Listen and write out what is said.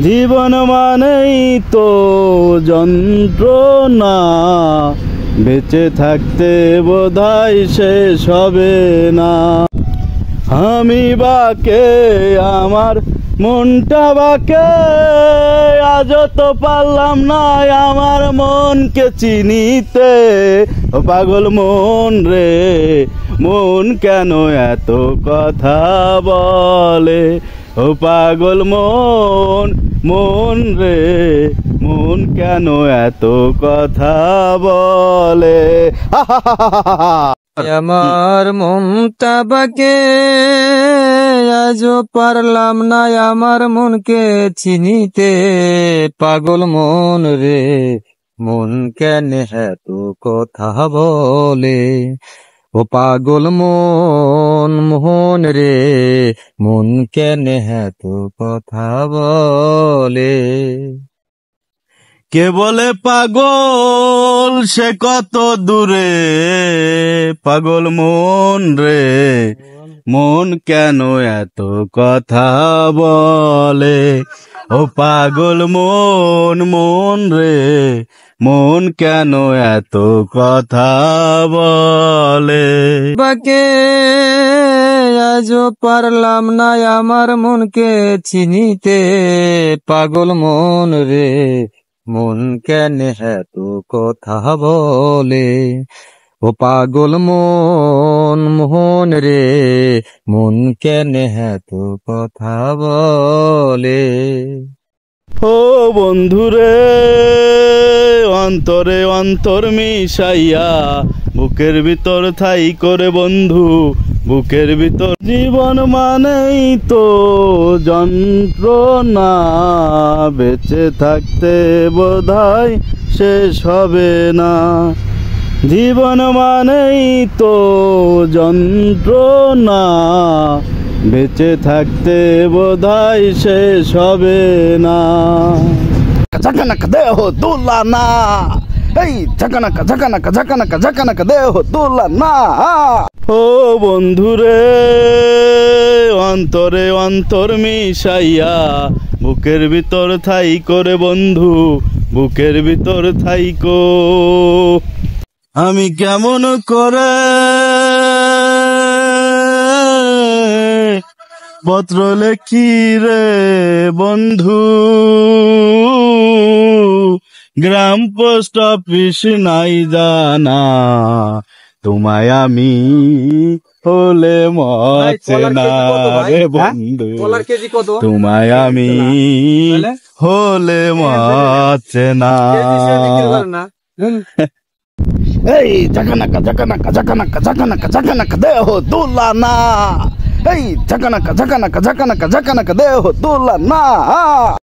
জীবন মানেই তো যন্ত্রণা, বেঁচে থাকতে বোধহয় শেষ হবে না। আমি বাকে আমার মনটা বাকে, আজও তো পারলাম না আমার মনকে চিনিতে। ও পাগল মন রে, মন কেন এত কথা বলে? ও পাগল মন, মন রে, মন কেন এত কথা বলে? আমার মনটা বাকে, আজও পারলাম না আমার মনকে চিনিতে। পাগল মন রে, মন কেন এত কথা বলে? ও পাগল মন, মন রে, মন কেন এত কথা বলে? কে বলে পাগল সে কত দূরে? পাগল মন রে, মন কেন এত কথা বলে? ও পাগল মন, মন রে, মন কেন এত কথা বলে? বাকে, আজও পারলাম না আমার মনকে চিনিতে। পাগল মন রে, মন কেন এত কথা বলে? ও পাগল মন, মন রে, মন কেন এত কথা বলে? ও বন্ধুরে, অন্তরে অন্তর মিশাইয়া, বুকের ভিতর ঠাই করে বন্ধু, বুকের ভিতর। জীবন মানেই তো যন্ত্রণা, বেঁচে থাকতে বোধহয় শেষ হবে না। জীবন মানেই তো যন্ত্রণা, বেঁচে থাকতে বোধহয় শেষ হবে না। ঝাঁকানাকা দেহ তুলা না, এই ঝাঁকানাকা ঝাঁকানাকা ঝাঁকানাকা ঝাঁকানাকা দেহ তুলা না। ও বন্ধুরে, অন্তরে অন্তর মিশাইয়া, বুকের ভিতর ঠাই করে বন্ধু, বুকের ভিতর থাইকো। আমি কেমন করে পত্র লেখি রে বন্ধু, গ্রাম পোস্ট অফিস নাই জানা, তোমায় আমি হলে মরছে না রে বন্ধু, তোমায় আমি হলে মরছে না। এই ঝাঁকানাকা ঝাঁকানাকা ঝাঁকানাকা ঝাঁকানাকা ঝাঁকানাকা দেহ তুলা না, এই ঝাঁকানাকা ঝাঁকানাকা ঝাঁকানাকা ঝাঁকানাকা দেহ তুলা না।